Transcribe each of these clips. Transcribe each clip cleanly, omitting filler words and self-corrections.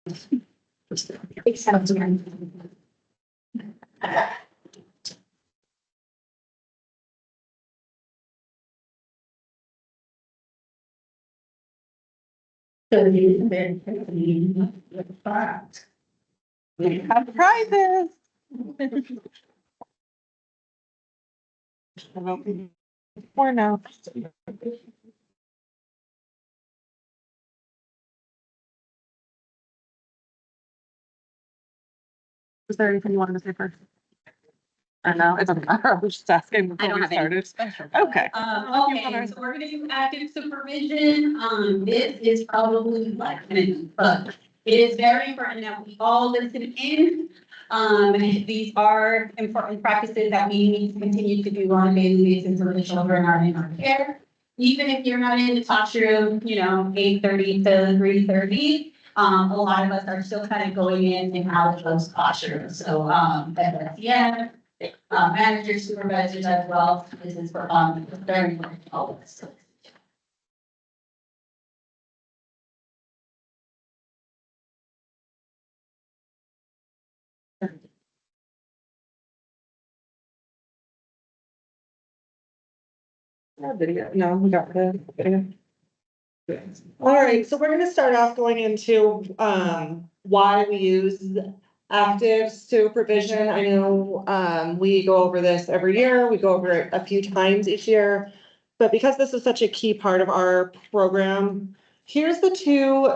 Except We have prizes. Or no. Was there anything you wanted to say first? I know, it doesn't matter. I was just asking before we started. Okay. Okay, so we're gonna do active supervision. This is probably like, but it is very important that we all listen in. These are important practices that we need to continue to do on a daily basis when the children are in our care. Even if you're not in the classroom, 8:30 to 3:30, a lot of us are still kind of going in and out of those classrooms. So, yeah. Managers, supervisors as well, this is for, very important, all of this. Video, no, we got the video. All right, so we're gonna start off going into, why we use active supervision. I know, we go over this every year, we go over it a few times each year. But because this is such a key part of our program, here's the two,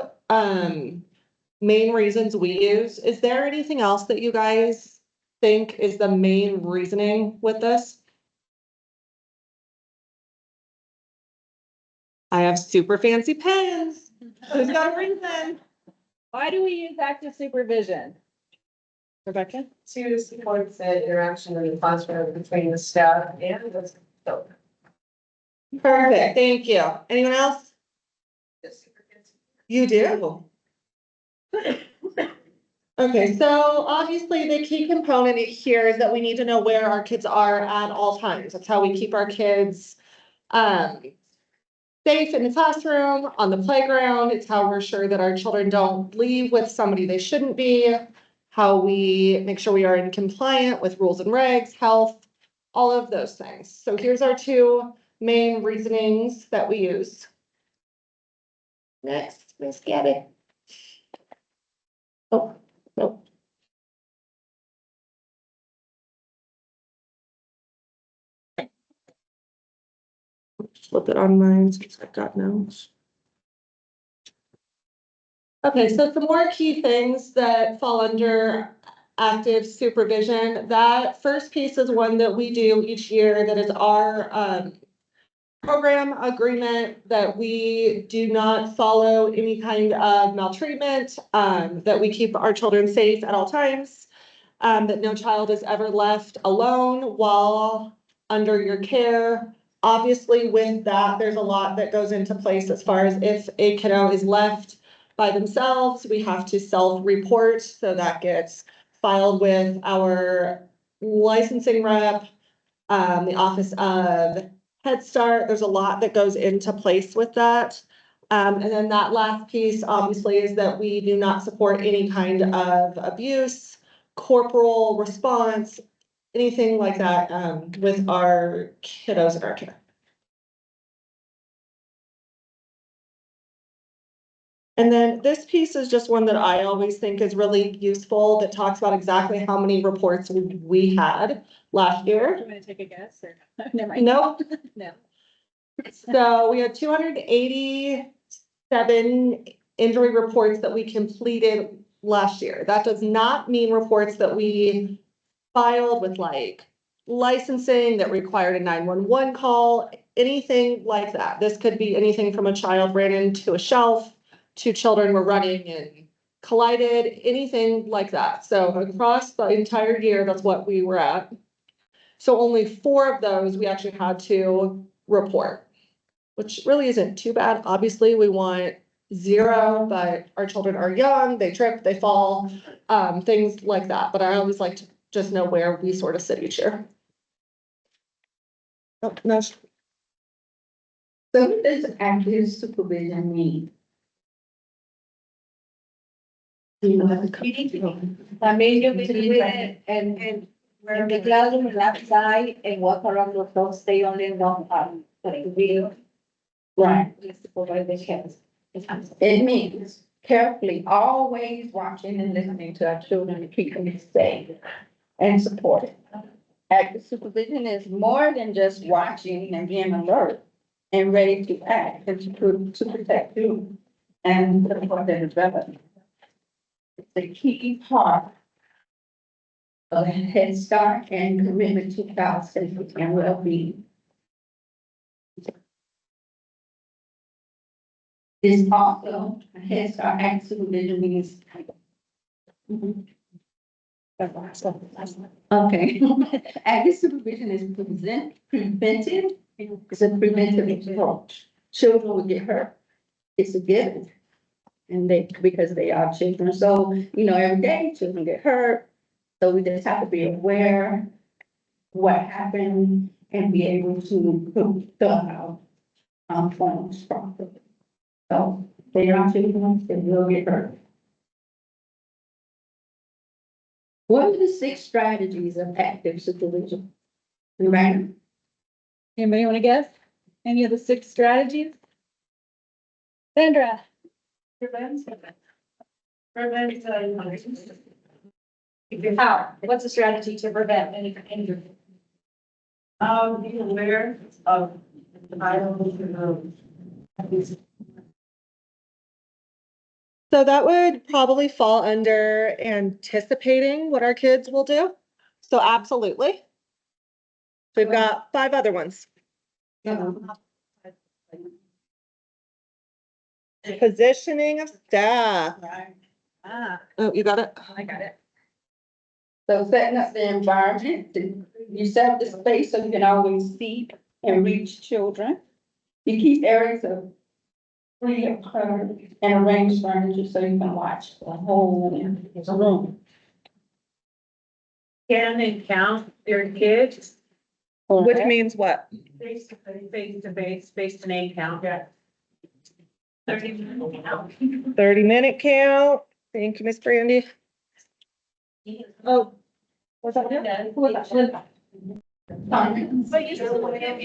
main reasons we use. Is there anything else that you guys think is the main reasoning with this? I have super fancy pens. Who's got a reason? Why do we use active supervision? Rebecca? To support the interaction in the classroom between the staff and the children. Perfect, thank you. Anyone else? You do? Okay, so obviously the key component here is that we need to know where our kids are at all times. That's how we keep our kids safe in the classroom, on the playground. It's how we're sure that our children don't leave with somebody they shouldn't be. How we make sure we are in compliant with rules and regs, health, all of those things. So here's our two main reasonings that we use. Next, Miss Gabby. Oh, no. Flip it on mine since I've got notes. Okay, so some more key things that fall under active supervision. That first piece is one that we do each year that is our program agreement that we do not follow any kind of maltreatment, that we keep our children safe at all times, that no child is ever left alone while under your care. Obviously, with that, there's a lot that goes into place as far as if a kiddo is left by themselves, we have to self-report. So that gets filed with our licensing rep, the Office of Head Start. There's a lot that goes into place with that. And then that last piece, obviously, is that we do not support any kind of abuse, corporal response, anything like that, with our kiddos in our care. And then this piece is just one that I always think is really useful, that talks about exactly how many reports we had last year. Do you want to take a guess or? Never mind. Nope. No. So we had 287 injury reports that we completed last year. That does not mean reports that we filed with like licensing that required a 911 call, anything like that. This could be anything from a child ran into a shelf, two children were running and collided, anything like that. So across the entire year, that's what we were at. So only 4 of those we actually had to report, which really isn't too bad. Obviously, we want 0, but our children are young, they trip, they fall, things like that. But I always like to just know where we sort of sit each year. Oh, no. So what does active supervision mean? También yo me cuide and the classroom left side and walk around the floor, stay only in one part, like video. Right. Supervise the kids. It means carefully, always watching and listening to our children to keep them safe and supported. Active supervision is more than just watching and being alert and ready to act and to protect you and support their development. It's a key part of Head Start and commitment to child safety and well-being. It's also a Head Start Act supervision means. Okay. Active supervision is preventive. It's a preventive approach. Children will get hurt. It's a given. And because they are children. So, every day children get hurt. So we just have to be aware what happened and be able to fill out forms properly. So they are children, they will get hurt. What are the 6 strategies of active supervision? Right? Anybody want to guess? Any of the 6 strategies? Sandra? How? What's the strategy to prevent any injury? Being aware of the vital. So that would probably fall under anticipating what our kids will do. So absolutely. We've got 5 other ones. Positioning of staff. Ah, Oh, you got it? I got it. So setting up the environment, you set up the space so you can always see and reach children. You keep areas of free of clutter and arrange furniture so you can watch the whole room. Can and count their kids Which means what? face to face to name count. Yeah. 30-minute count. 30-minute count. Thank you, Miss Brandy. Oh. What's that? Who was that? But you still would have I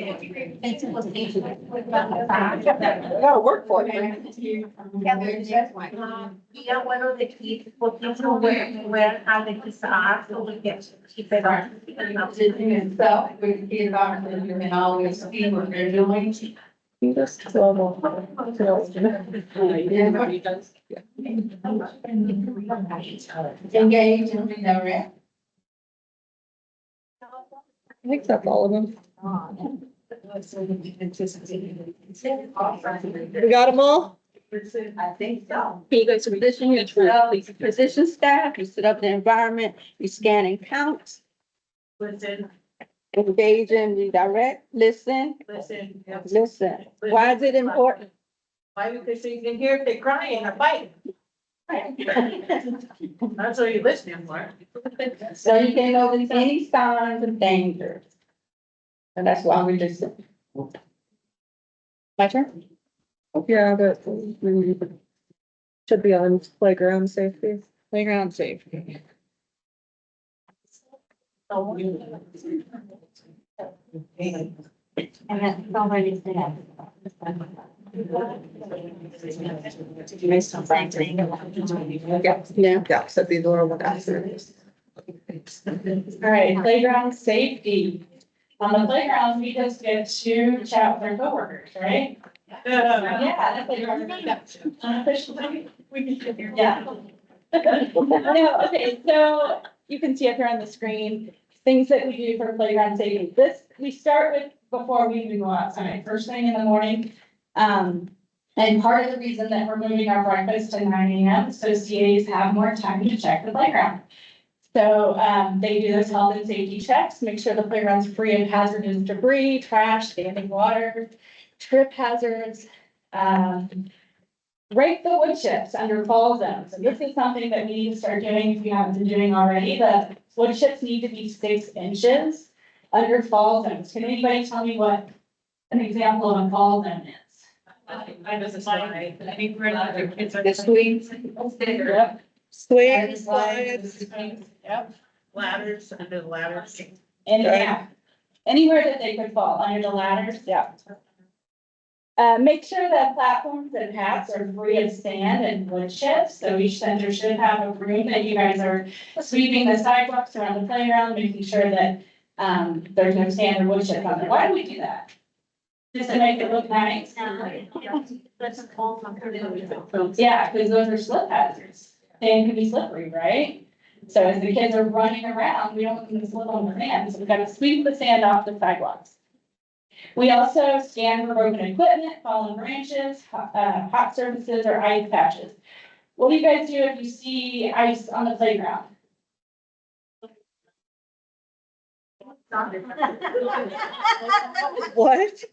gotta work for it. Yeah, what are the keys, what things are where, how they decide, so we get to keep it on. So with the kids on, you can always see what they're doing. Engage and redirect. I think that's all of them. We got them all? I think so. You go to position staff, you set up the environment, you scan and count, Listen. engage and redirect, listen. Why is it important? Why? Because you can hear if they're crying or fighting. That's what you're listening for. So you can notice any signs of danger. And that's why we listen. My turn? Yeah, that should be on playground safety. Playground safety. And that's already said. Yeah, so these are what I said. All right, playground safety. On the playgrounds, we just get to chat with our coworkers, right? Yeah, that's like unofficially. Yeah. No, okay, so you can see up here on the screen, things that we do for playground safety. This, we start with before we even go outside, first thing in the morning. And part of the reason that we're moving our breakfast to 9 AM, so CAs have more time to check the playground. So, they do those health and safety checks, make sure the playground's free of hazardous debris, trash, standing water, trip hazards. Rake the wood chips under fall zones. And this is something that we need to start doing if you haven't been doing already. The wood chips need to be 6 inches under fall zones. Can anybody tell me what an example of a fall zone is? I was like, I think we're not, the kids are. The sweets. Yep. Swings, Slides, slides. swings, yep. Ladders, under the ladders. And Okay. yeah, anywhere that they could fall, under the ladders, yeah. Make sure that platforms and paths are free of sand and wood chips, so each center should have a room that you guys are sweeping the sidewalks around the playground, making sure that, there's no sand or wood chips on it. Why do we do that? Just to make it look nice? Yeah, because those are slip hazards. Sand can be slippery, right? So as the kids are running around, we don't want them to slip on their hands, so we've got to sweep the sand off the sidewalks. We also scan for broken equipment, fallen branches, hot surfaces, or ice patches. What do you guys do if you see ice on the playground? What?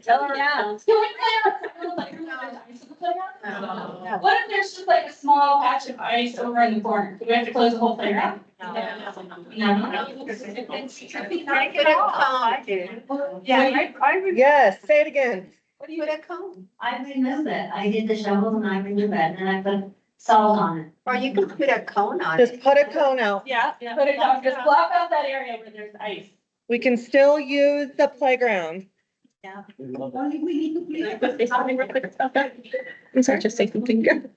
Yeah. Can we play outside on the playground when there's ice on the playground? What if there's just like a small patch of ice over in the corner? Do we have to close the whole playground? No. Yeah, I Yes, say it again. What do you put a cone? I remove it. I did the shovels and I remove it and then I put salt on it. Or you can put a cone on it. Just put a cone out. Yeah, put it down, just block out that area where there's ice. We can still use the playground. I'm sorry, just say something good.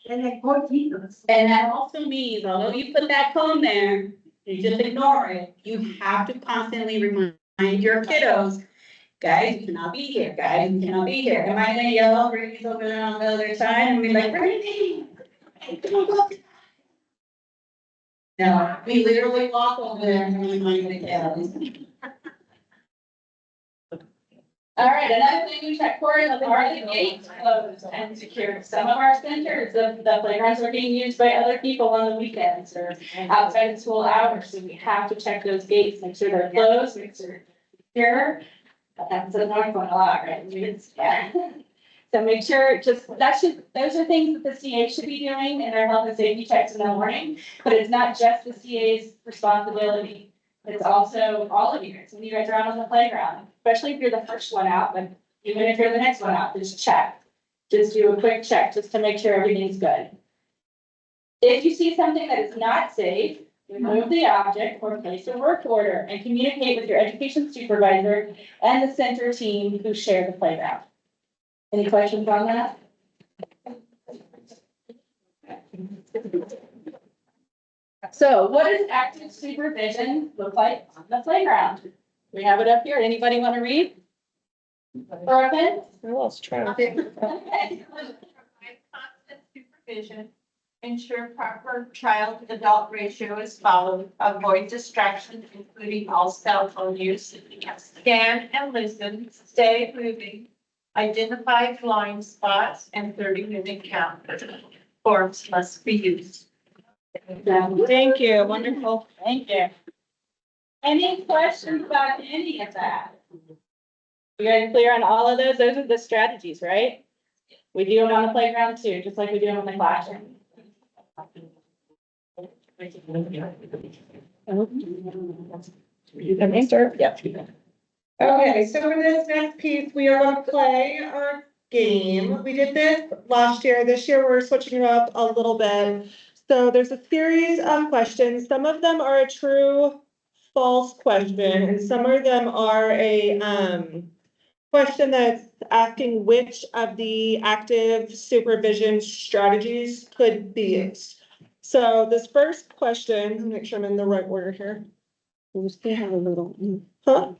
And that also means, although you put that cone there, you just ignore it, you have to constantly remind your kiddos, guys, you cannot be here, guys, you cannot be here. Am I gonna yell, Brittany's over there on the other side, and be like, Brittany? No, we literally walk over there and remind the kiddos. All right, another thing we check for is are the gates closed and secured? Some of our centers, the playgrounds are being used by other people on the weekends or outside of school hours, so we have to check those gates, make sure they're closed, make sure they're secure. That happens in North Point a lot, right? Yeah. So make sure, those are things that the CA should be doing in their health and safety checks in the morning, but it's not just the CA's responsibility. It's also all of you guys, when you guys are out on the playground, especially if you're the first one out, but even if you're the next one out, just check. Just do a quick check, just to make sure everything's good. If you see something that is not safe, remove the object or place a work order and communicate with your education supervisor and the center team who share the playground. Any questions on that? So what does active supervision look like on the playground? We have it up here. Anybody want to read? Or a pen? I lost track. Okay. Provide constant supervision, ensure proper child-to-adult ratio is followed, avoid distractions, including all cell phone use, scan and listen, stay moving, identify blind spots, and 30-minute count. Forms must be used. Thank you, wonderful. Thank you. Any questions about any of that? You guys clear on all of those? Those are the strategies, right? We do them on the playground too, just like we do them in the classroom. Let me start. Yep. Okay, so for this next piece, we are gonna play our game. We did this last year. This year, we're switching it up a little bit. So there's a series of questions. Some of them are a true, false question, and some of them are a, question that's asking which of the active supervision strategies could be used. So this first question, let me make sure I'm in the right order here. We still have a little. Huh?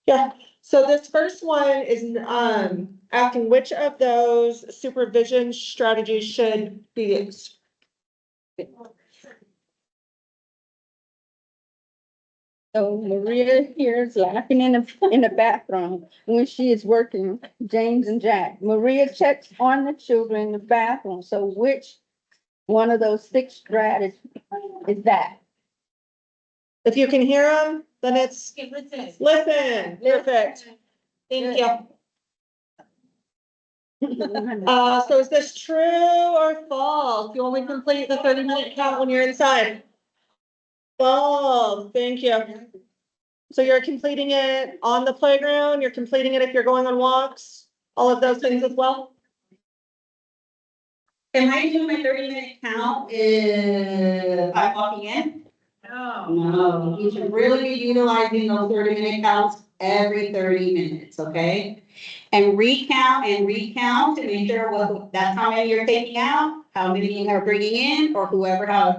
Yeah, so this first one is, asking which of those supervision strategies should be used. So Maria here is laughing in the bathroom when she is working, James and Jack. Maria checks on the children in the bathroom. So which one of those 6 strategies is that? If you can hear them, then it's listen, perfect. Thank you. So is this true or false? You only complete the 30-minute count when you're inside. False, thank you. So you're completing it on the playground, you're completing it if you're going on walks, all of those things as well? Am I doing my 30-minute count if I'm walking in? No, you should really be utilizing those 30-minute counts every 30 minutes, okay? And recount to make sure that's how many you're taking out, how many you are bringing in, or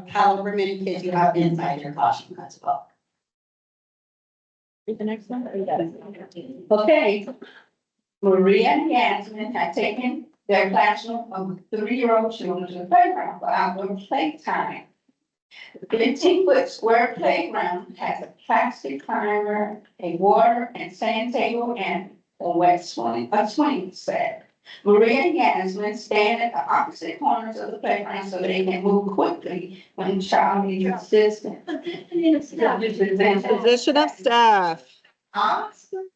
however many kids you have inside your classroom as well. Read the next one, or you got it? Okay. Maria and Yasmin have taken their classroom of 3-year-old children to the playground for outdoor playtime. The 15-foot square playground has a plastic climber, a water and sand table, and a swing set. Maria and Yasmin stand at the opposite corners of the playground so they can move quickly when the child needs assistance. Position of staff. Awesome.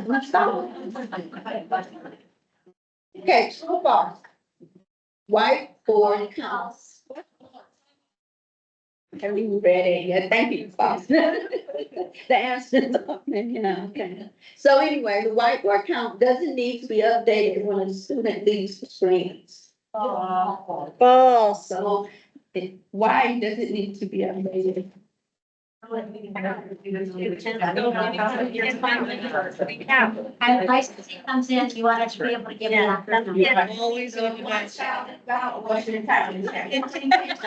Let's go. Okay, so far. Whiteboard counts. Have you read it yet? Thank you, boss. The answer's up there, yeah, okay. So anyway, the whiteboard count doesn't need to be updated when a student leaves the screens. False. So why does it need to be updated? And licensing comes in, you want us to be able to give it out. Always on my child about what's your town. They come back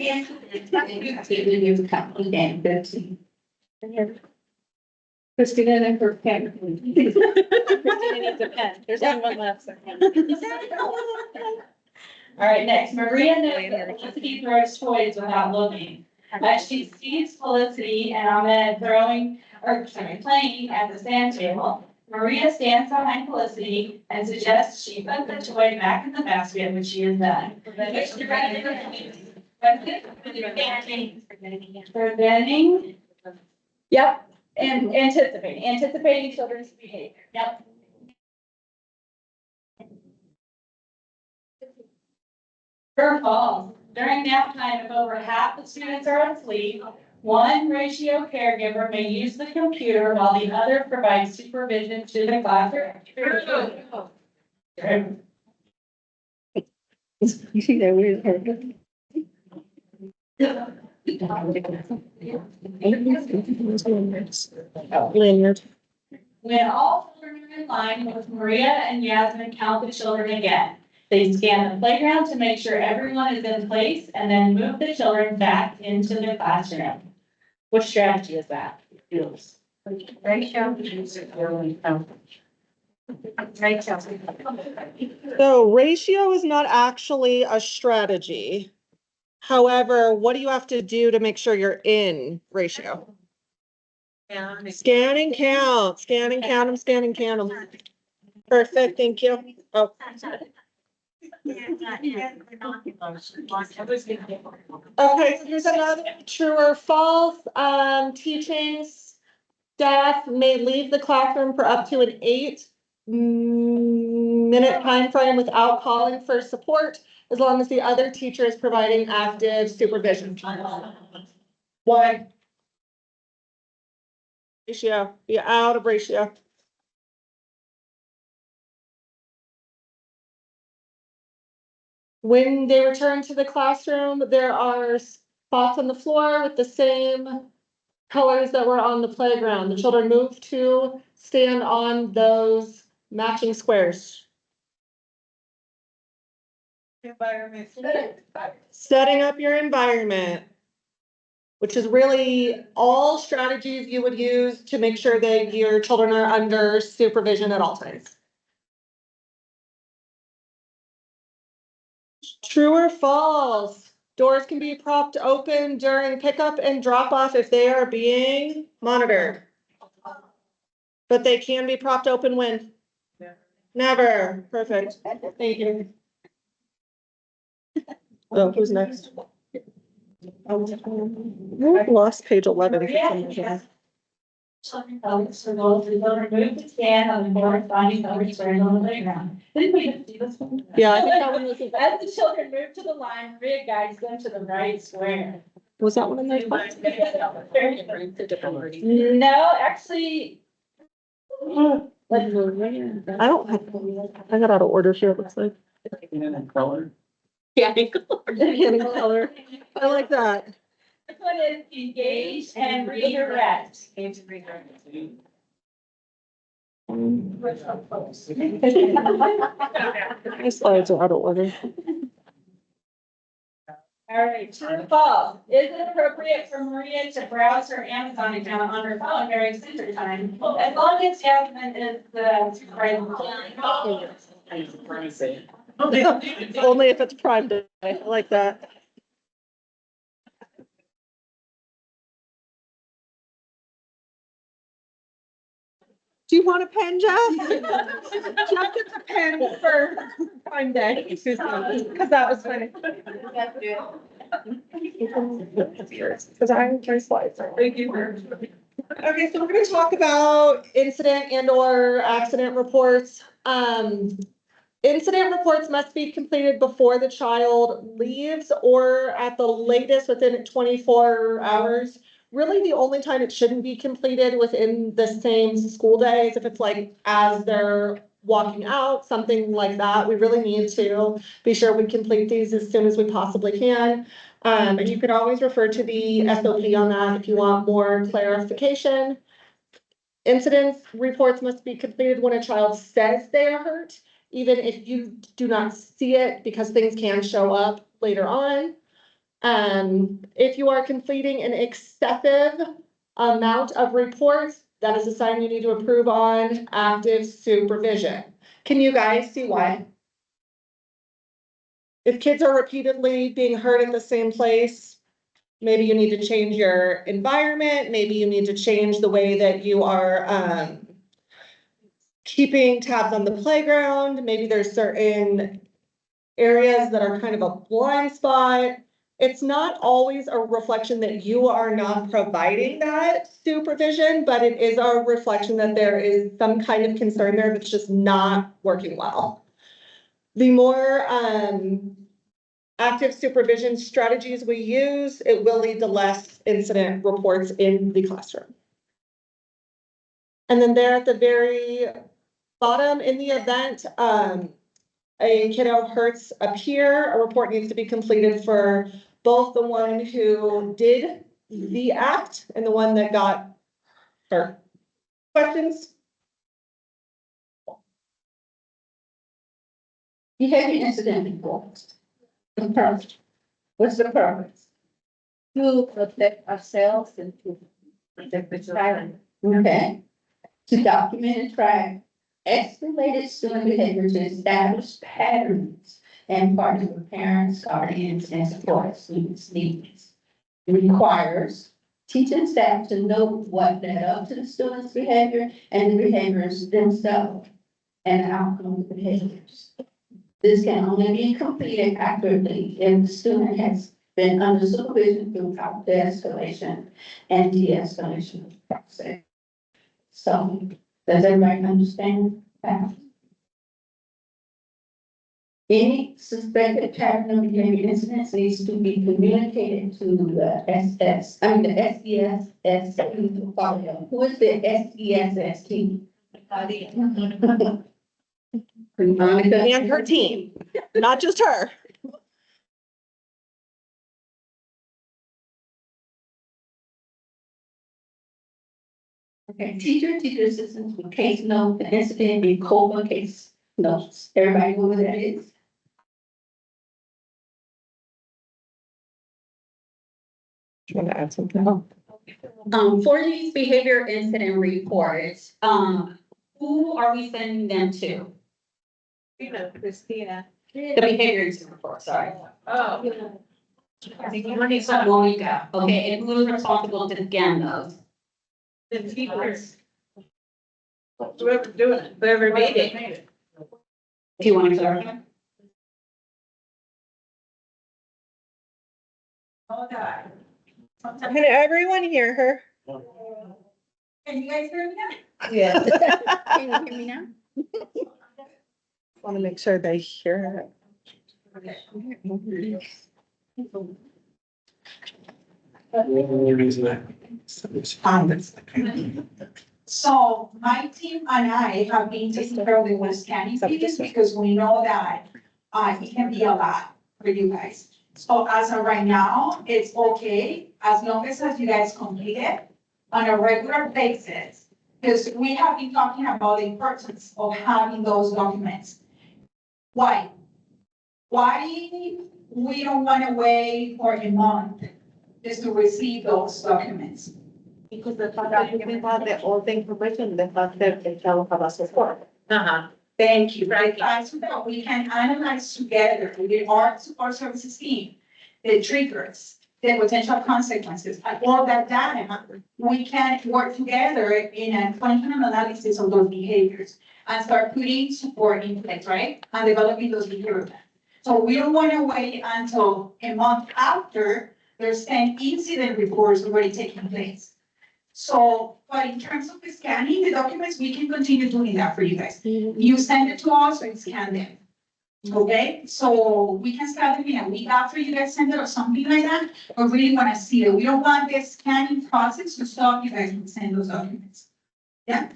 in, and you have to count again, Betsy. Christina and her pen. Christina needs a pen. There's only one left. All right, next, Maria knows that Felicity throws toys without looking. As she sees Felicity and Ahmed playing at the sand table, Maria stands behind Felicity and suggests she put the toy back in the basket, which she has done. Preventing. Yep, and anticipating children's behavior, yep. True or false? During nap time, if over half the students are asleep, one ratio caregiver may use the computer while the other provides supervision to the classroom. True. You see that weird. Lanyard. When all children are in line, with Maria and Yasmin count the children again. They scan the playground to make sure everyone is in place and then move the children back into the classroom. What strategy is that? So ratio is not actually a strategy. However, what do you have to do to make sure you're in ratio? Scan and count, scan and count them, scan and count them. Perfect, thank you. Oh. Okay, so here's another true or false. Teaching staff may leave the classroom for up to an 8-minute time frame without calling for support, as long as the other teacher is providing active supervision. Why? Ratio, be out of ratio. When they return to the classroom, there are spots on the floor with the same colors that were on the playground. The children move to stand on those matching squares. Setting up your environment, which is really all strategies you would use to make sure that your children are under supervision at all times. True or false? Doors can be propped open during pickup and drop off if they are being monitored. But they can be propped open when? Never. Perfect. Thank you. Oh, who's next? I've lost page 11. Children colors for those who will remove the scan on the corresponding color squares on the playground. Didn't we just do this one? Yeah, I think that one was. As the children move to the line, Maria guides them to the right square. Was that one in there? No, actually, I don't have, I got out of order here, it looks like. Yeah. Candy color. I like that. This one is engage and redirect. My slides are out of order. All right, true or false? Is it appropriate for Maria to browse her Amazon account on her phone during center time? As long as Jasmine is the supervisor. Only if it's Prime Day. I like that. Do you want a pen, Jeff? Jeff gets a pen for Prime Day. Because that was funny. Because my slides are. Thank you. Okay, so we're gonna talk about incident and or accident reports. Incident reports must be completed before the child leaves or at the latest within 24 hours. Really, the only time it shouldn't be completed within the same school day is if it's like as they're walking out, something like that. We really need to be sure we complete these as soon as we possibly can. And you can always refer to the SOP on that if you want more clarification. Incident reports must be completed when a child says they are hurt, even if you do not see it, because things can show up later on. If you are completing an excessive amount of reports, that is a sign you need to approve on active supervision. Can you guys see why? If kids are repeatedly being hurt at the same place, maybe you need to change your environment, maybe you need to change the way that you are keeping tabs on the playground, maybe there's certain areas that are kind of a blind spot. It's not always a reflection that you are not providing that supervision, but it is a reflection that there is some kind of concern there that's just not working well. The more active supervision strategies we use, it will lead to less incident reports in the classroom. And then there at the very bottom, in the event a kiddo hurts a peer, a report needs to be completed for both the one who did the act and the one that got hurt. Questions? Behavior incident report. The purpose. What's the purpose? To protect ourselves and to protect the child. Okay. To document and track escalated student behavior to establish patterns and partner with parents, guardians, and support students' needs. It requires teaching staff to know what led up to the students' behavior and the behaviors themselves and the outcome of the behaviors. This can only be completed accurately if the student has been under supervision throughout the escalation and de-escalation process. So, does everybody understand that? Any suspected pattern of behavior incidents needs to be communicated to the SESS team. Who is the SESS team? Monica. And her team, not just her. Okay, teacher assistants with case note, the incident and COBA case notes. Everybody know what that is? Do you want to add something? For these behavior incident reports, who are we sending them to? Christina. The behavior incident report, sorry. Oh. Monica, okay, and who's responsible to scan those? The teachers. Whoever's doing it, whoever made it. Do you want to clarify? Okay. Can everyone hear her? Can you guys hear me now? Yeah. Can you hear me now? Want to make sure they hear her. So my team and I have been taking care of the whole scanning piece because we know that it can be a lot for you guys. So as of right now, it's okay, as long as you guys complete it on a regular basis. Because we have been talking about the importance of having those documents. Why? Why we don't want to wait for a month just to receive those documents? Because the fact that you can have the all the information, the fact that the child have a support. Thank you, right, so that we can analyze together with our support services team, the triggers, the potential consequences, and all that data, we can work together in a functional analysis of those behaviors and start putting support in place, right? And developing those behaviors. So we don't want to wait until a month after there's 10 incident reports already taking place. So, but in terms of scanning the documents, we can continue doing that for you guys. You send it to us, we scan them. Okay, so we can scan them in a week after you guys send it or something like that, but we really want to see it. We don't want the scanning process to stop you guys from sending those documents. Yeah?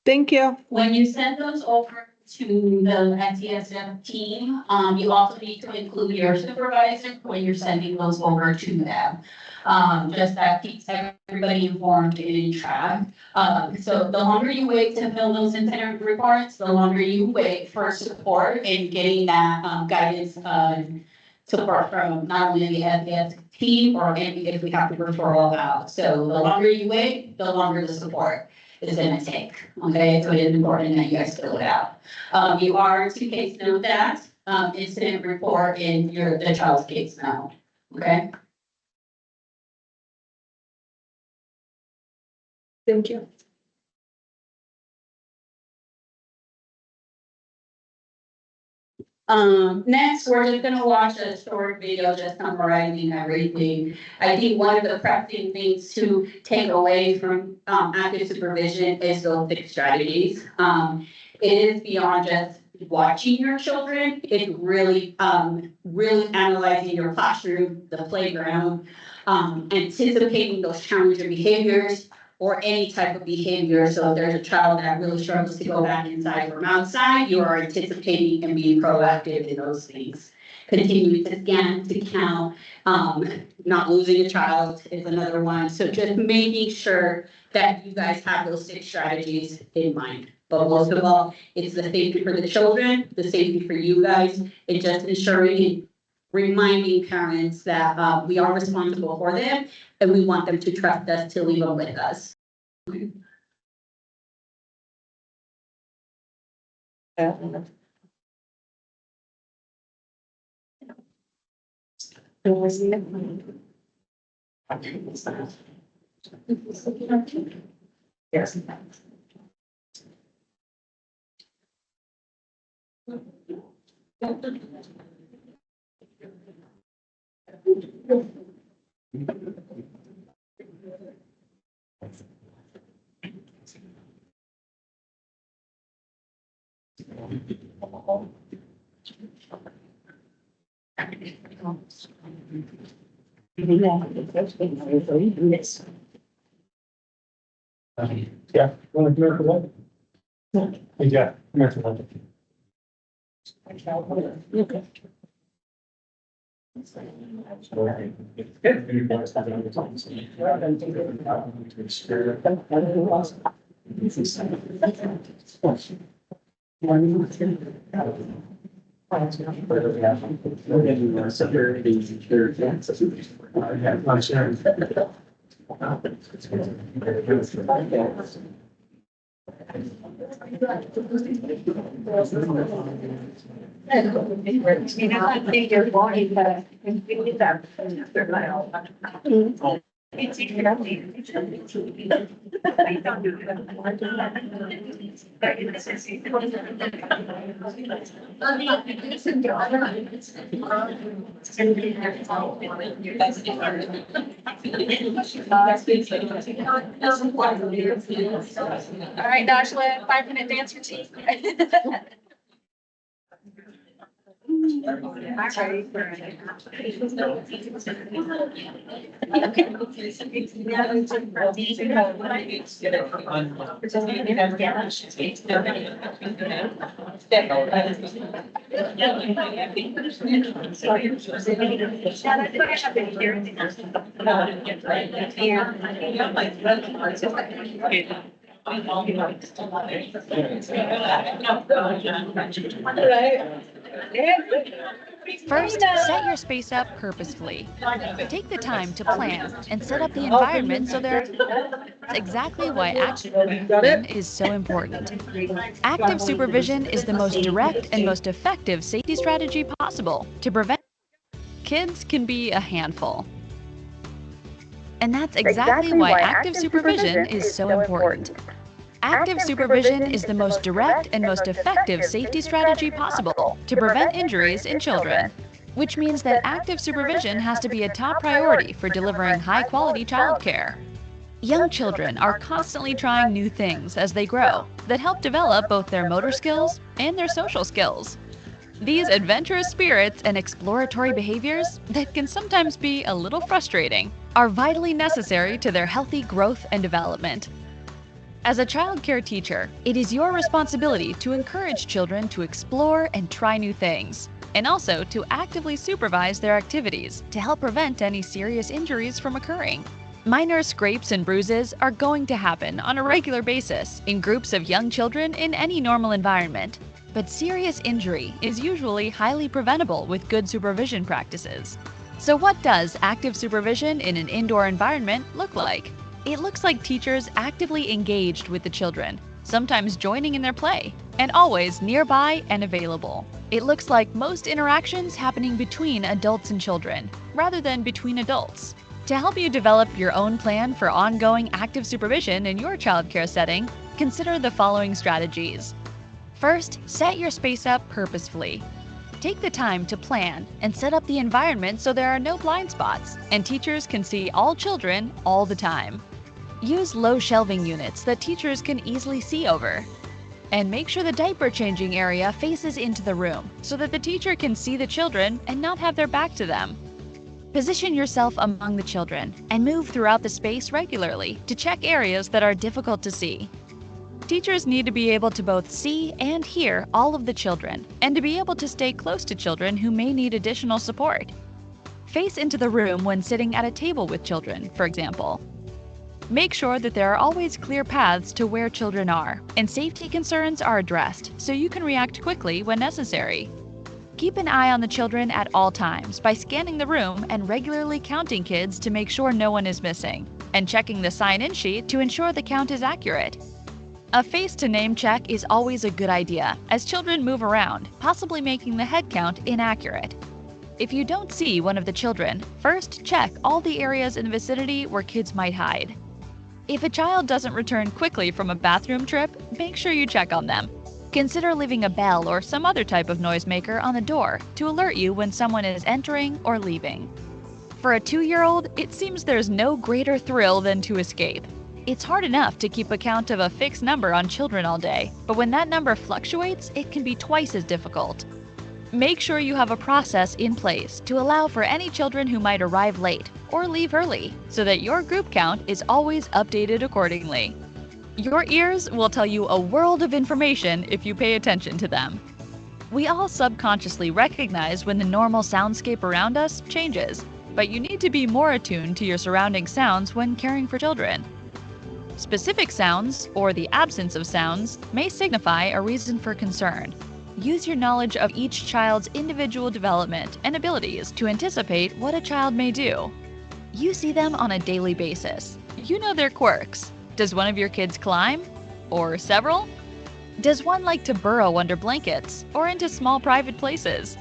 Thank you. When you send those over to the NTSF team, you also need to include your supervisor when you're sending those over to them. Just that keeps everybody informed and in track. So the longer you wait to fill those incident reports, the longer you wait for support in getting that, guidance, support from not only the NTSF team or if we have to referral out. So the longer you wait, the longer the support is gonna take, okay? So it is important that you guys fill it out. You are to case note that, incident report in the child's case note, okay? Thank you. Next, we're just gonna watch a short video just summarizing everything. I think one of the pressing things to take away from, active supervision is those 6 strategies. It is beyond just watching your children. It's really, really analyzing your classroom, the playground, anticipating those challenging behaviors or any type of behavior. So if there's a child that really struggles to go back inside from outside, you are anticipating and being proactive in those things. Continue to scan, to count, not losing a child is another one. So just making sure that you guys have those 6 strategies in mind. But most of all, it's the safety for the children, the safety for you guys, and just ensuring, reminding parents that we are responsible for them and we want them to trust us to leave them with us. Yes. Yeah, want to come here for that? Yeah, come here for that. All right, Dashlyn, 5-minute dance routine. First, set your space up purposefully. Take the time to plan and set up the environment so that's exactly why active supervision is so important. Active supervision is the most direct and most effective safety strategy possible to prevent kids can be a handful. And that's exactly why active supervision is so important. Active supervision is the most direct and most effective safety strategy possible to prevent injuries in children, which means that active supervision has to be a top priority for delivering high-quality childcare. Young children are constantly trying new things as they grow that help develop both their motor skills and their social skills. These adventurous spirits and exploratory behaviors that can sometimes be a little frustrating are vitally necessary to their healthy growth and development. As a child care teacher, it is your responsibility to encourage children to explore and try new things, and also to actively supervise their activities to help prevent any serious injuries from occurring. Minor scrapes and bruises are going to happen on a regular basis in groups of young children in any normal environment, but serious injury is usually highly preventable with good supervision practices. So what does active supervision in an indoor environment look like? It looks like teachers actively engaged with the children, sometimes joining in their play, and always nearby and available. It looks like most interactions happening between adults and children, rather than between adults. To help you develop your own plan for ongoing active supervision in your childcare setting, consider the following strategies. First, set your space up purposefully. Take the time to plan and set up the environment so there are no blind spots and teachers can see all children all the time. Use low shelving units that teachers can easily see over. And make sure the diaper changing area faces into the room so that the teacher can see the children and not have their back to them. Position yourself among the children and move throughout the space regularly to check areas that are difficult to see. Teachers need to be able to both see and hear all of the children and to be able to stay close to children who may need additional support. Face into the room when sitting at a table with children, for example. Make sure that there are always clear paths to where children are and safety concerns are addressed so you can react quickly when necessary. Keep an eye on the children at all times by scanning the room and regularly counting kids to make sure no one is missing, and checking the sign-in sheet to ensure the count is accurate. A face-to-name check is always a good idea as children move around, possibly making the head count inaccurate. If you don't see one of the children, first check all the areas in the vicinity where kids might hide. If a child doesn't return quickly from a bathroom trip, make sure you check on them. Consider leaving a bell or some other type of noisemaker on the door to alert you when someone is entering or leaving. For a 2-year-old, it seems there's no greater thrill than to escape. It's hard enough to keep a count of a fixed number on children all day, but when that number fluctuates, it can be twice as difficult. Make sure you have a process in place to allow for any children who might arrive late or leave early, so that your group count is always updated accordingly. Your ears will tell you a world of information if you pay attention to them. We all subconsciously recognize when the normal soundscape around us changes, but you need to be more attuned to your surrounding sounds when caring for children. Specific sounds, or the absence of sounds, may signify a reason for concern. Use your knowledge of each child's individual development and abilities to anticipate what a child may do. You see them on a daily basis. You know their quirks. Does one of your kids climb? Or several? Does one like to burrow under blankets or into small private places?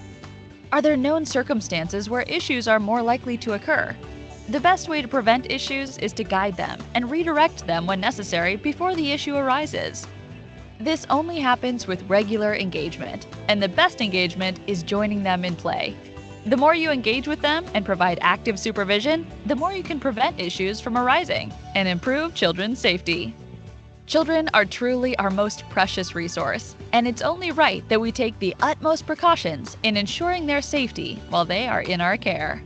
Are there known circumstances where issues are more likely to occur? The best way to prevent issues is to guide them and redirect them when necessary before the issue arises. This only happens with regular engagement, and the best engagement is joining them in play. The more you engage with them and provide active supervision, the more you can prevent issues from arising and improve children's safety. Children are truly our most precious resource, and it's only right that we take the utmost precautions in ensuring their safety while they are in our care.